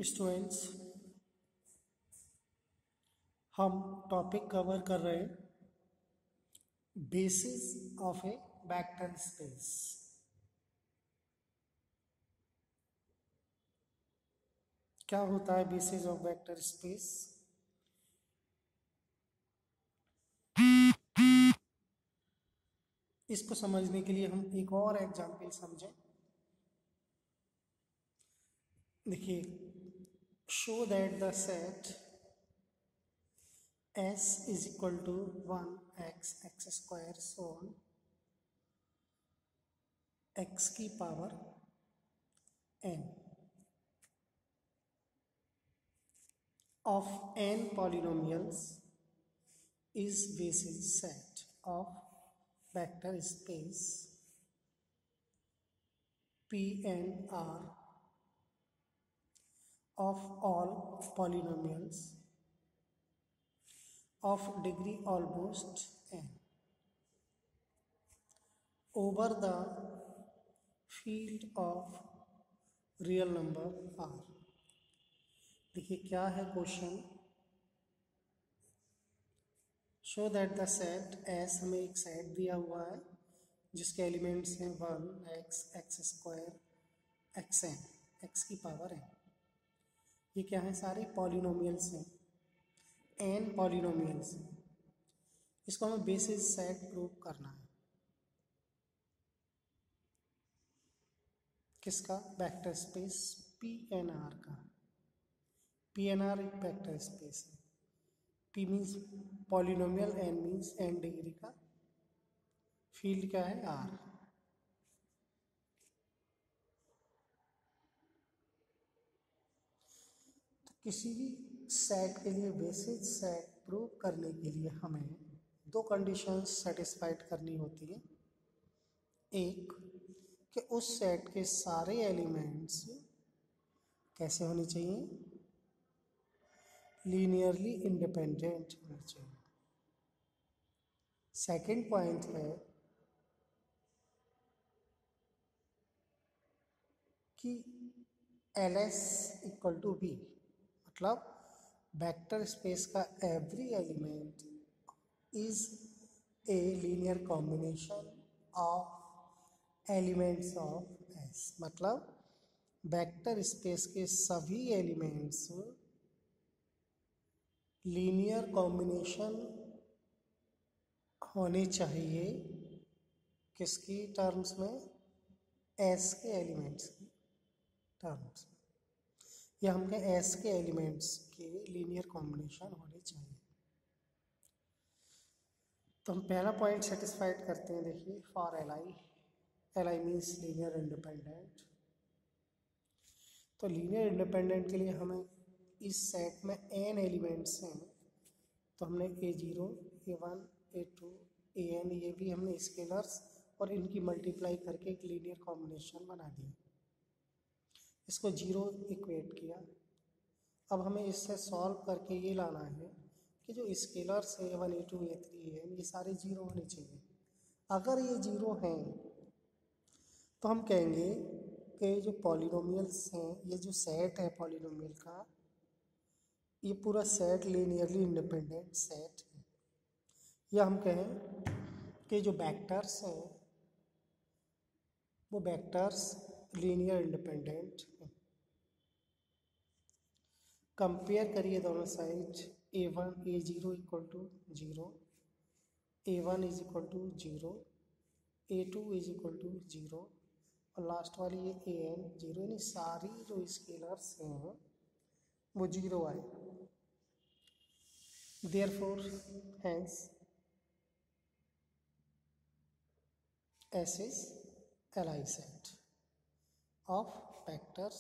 Students, हम topic cover कर रहे हैं basis of A vector space. क्या होता है बेसिस ऑफ वेक्टर स्पेस? इसको समझने के लिए हम एक और एग्जाम्पल समझें। देखिए, show that the set S is equal to 1x x square so on x की power n of n polynomials is basis set of vector space Pn(R) of all polynomials of degree almost n over the field of real number R। देखिए क्या है question. Show that the set S, हमें एक set दिया हुआ है जिसके elements हैं 1x x square x n x की पावर n। ये क्या है? सारे पॉलिनोमियल्स हैं, n पॉलिनोमियल्स हैं। इसको हमें बेसिस सेट प्रूव करना है। किसका? वेक्टर स्पेस Pn(R) का। Pn(R) एक वेक्टर स्पेस है। P means polynomial, n means n degree का, फील्ड क्या है? R। तो किसी भी सेट के लिए बेसिस सेट प्रूव करने के लिए हमें दो कंडीशंस सेटिस्फाइड करनी होती है। एक कि उस सेट के सारे एलिमेंट्स कैसे होने चाहिए? लीनियरली इंडिपेंडेंट होने चाहिए। सेकंड पॉइंट है कि LS इक्वल टू B, मतलब वेक्टर स्पेस का every element is a linear combination of elements of S। मतलब वेक्टर स्पेस के सभी एलिमेंट्स लीनियर कॉम्बिनेशन होने चाहिए। किसकी टर्म्स में? S के एलिमेंट्स की टर्म्स में, या हम कहें S के एलिमेंट्स के लीनियर कॉम्बिनेशन होने चाहिए। तो हम पहला पॉइंट सेटिस्फाइड करते हैं। देखिए, for Li means linear independent. तो लीनियर इंडिपेंडेंट के लिए हमें इस सेट में n एलिमेंट्स हैं, तो हमने A0 A1 A2 An, ये भी हमने स्केलर्स और इनकी मल्टीप्लाई करके एक लीनियर कॉम्बिनेशन बना दिया। इसको 0 इक्वेट किया। अब हमें इससे सॉल्व करके ये लाना है कि जो स्केलर्स है A1 A2 A3 An, ये सारे 0 होने चाहिए। अगर ये 0 हैं तो हम कहेंगे कि जो पॉलिनोमियल्स हैं, ये जो सेट है पॉलिनोमियल का, ये पूरा सेट लीनियरली इंडिपेंडेंट सेट है। या हम कहें कि जो वेक्टर्स हैं वो वेक्टर्स लीनियर इंडिपेंडेंट हैं। कंपेयर करिए दोनों side. A1 A0 equal to 0, A1 is equal to 0, A2 is equal to 0, और लास्ट वाली ये An 0। यानी सारी जो स्केलर्स हैं वो 0 आए। Therefore hence S is Li set of vectors।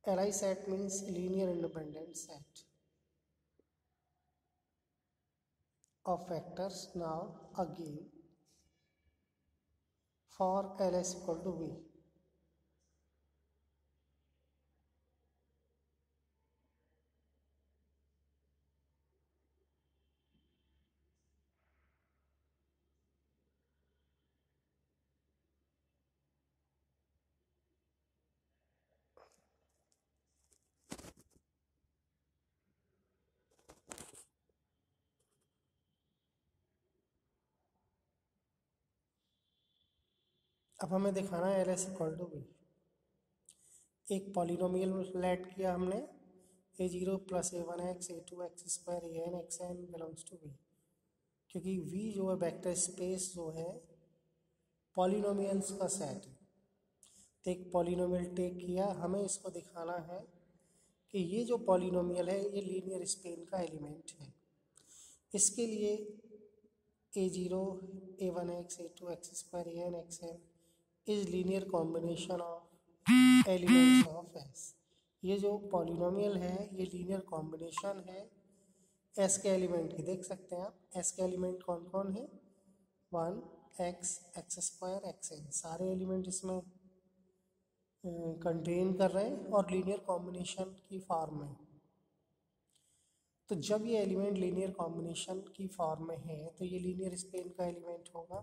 Li set means linear independent set of vectors। Now again, for LS equal to V, अब हमें दिखाना है L S equal to B. एक पॉलिनोमियल लेट किया हमने, a zero plus a one x a two x square a n x n belongs to B. क्योंकि V जो है वेक्टर स्पेस जो है पॉलिनोमियल्स का सेट है। तो एक पॉलिनोमियल टेक किया, हमें इसको दिखाना है कि ये जो पॉलिनोमियल है ये लीनियर स्पेन का एलिमेंट है। इसके लिए a zero a one x a two x square a n x n is linear combination of elements of S. ये जो पॉलिनोमियल है ये लीनियर कॉम्बिनेशन है एस के एलिमेंट की। देख सकते हैं आप एस के एलिमेंट कौन कौन है, one x x square x n, सारे एलिमेंट इसमें कंटेन कर रहे हैं और लीनियर कॉम्बिनेशन की फॉर्म में। तो जब ये एलिमेंट लीनियर कॉम्बिनेशन की फॉर्म में है तो ये लीनियर स्पेन का एलिमेंट होगा,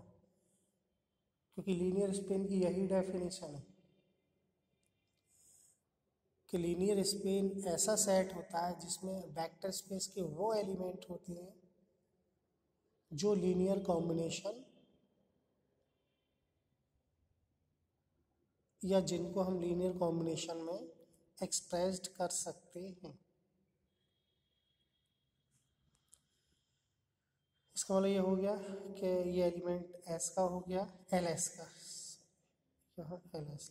क्योंकि लीनियर स्पेन की यही डेफिनेशन है कि लीनियर स्पेन ऐसा सेट होता है जिसमें वेक्टर स्पेस के वो एलिमेंट होते हैं जो लीनियर कॉम्बिनेशन या जिनको हम लीनियर कॉम्बिनेशन में एक्सप्रेस्ड कर सकते हैं। इसका मतलब ये हो गया कि ये एलिमेंट एस का हो गया एल एस का, यहाँ L S,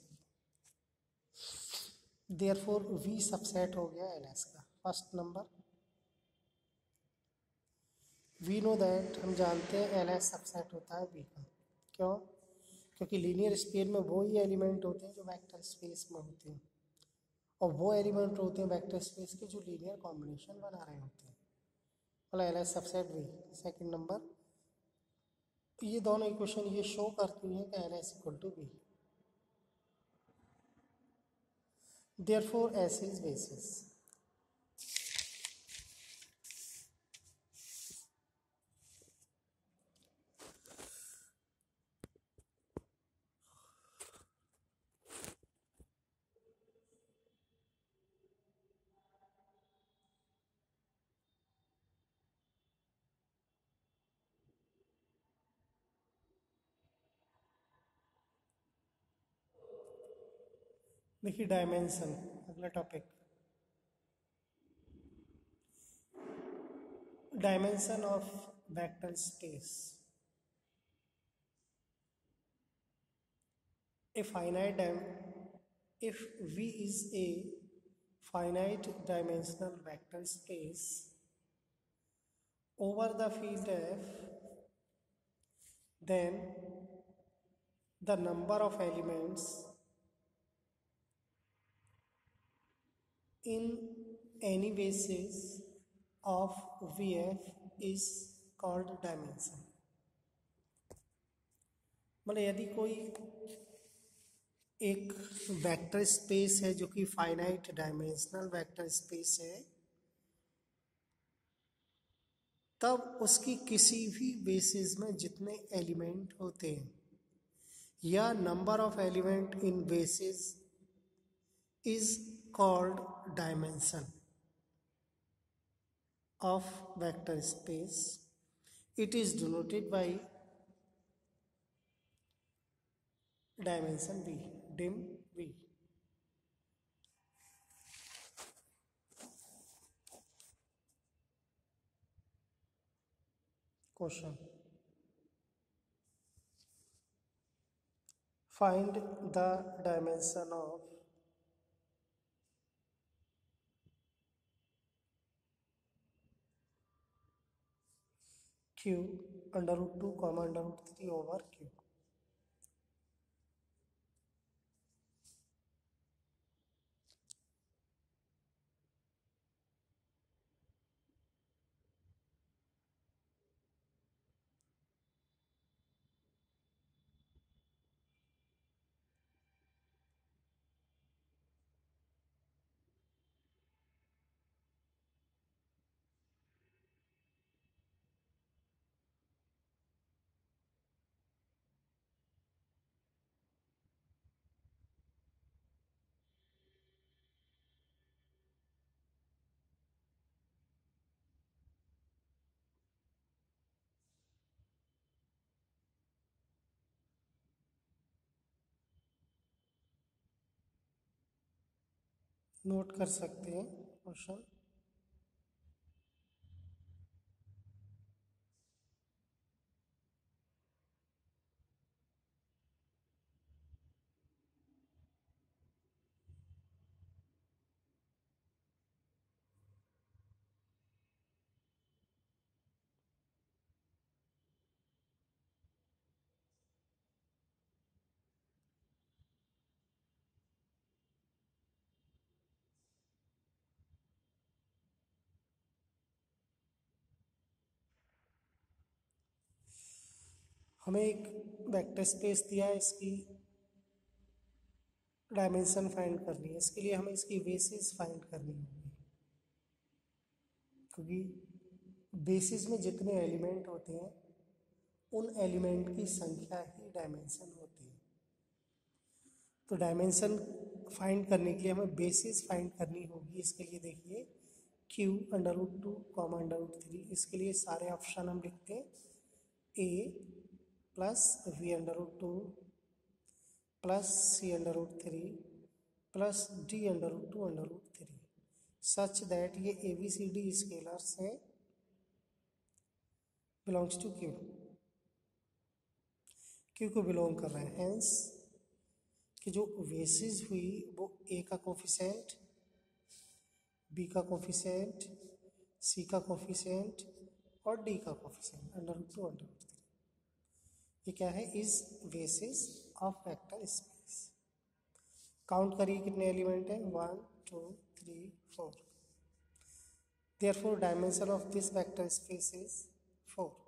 therefore V subset हो गया एल एस का। First number we know that, हम जानते हैं एल एस सबसेट होता है वी का। क्यों? क्योंकि लीनियर स्पेस में वो ही एलिमेंट होते हैं जो वेक्टर स्पेस में होते हैं, और वो एलिमेंट होते हैं वेक्टर स्पेस के जो लीनियर कॉम्बिनेशन बना रहे होते हैं। मतलब L S subset V. Second number, ये दोनों इक्वेशन ये शो करती हैं कि L S equal to B, therefore S is basis. देखिए डायमेंशन, अगला topic, dimension of vector space. A finite if V is a finite dimensional vector space over the field F, then the number of elements in any basis of VF is called dimension। मतलब यदि कोई एक vector space है जो कि finite dimensional vector space है, तब उसकी किसी भी बेसिस में जितने एलिमेंट होते हैं या number of element in basis is called dimension of vector space. It is denoted by dimension v, dim v। Question, find the dimension of q under root 2 comma under root 3 over q। Note कर सकते हैं question. हमें एक vector space दिया है, इसकी dimension find करनी है। इसके लिए हमें इसकी बेसिस फाइंड करनी होगी, क्योंकि बेसिस में जितने एलिमेंट होते हैं उन एलिमेंट की संख्या ही डायमेंशन होती है। तो डायमेंशन फाइंड करने के लिए हमें बेसिस फाइंड करनी होगी। इसके लिए देखिए q√2, (√3), इसके लिए सारे ऑप्शन हम लिखते हैं a plus v√2 plus c√3 plus d√2 such that ये ABCD स्केलर्स हैं बिलोंग्स टू क्यू को बिलोंग कर रहे हैं। हेंस कि जो बेसिस हुई वो a का कोफिशिएंट, b का कोफिशिएंट, c का कोफिशिएंट और d का कोफिशिएंट √2 ये क्या है, is basis of vector space. Count करिए कितने एलिमेंट हैं, 1 2 3 4। Therefore dimension of this vector space is 4।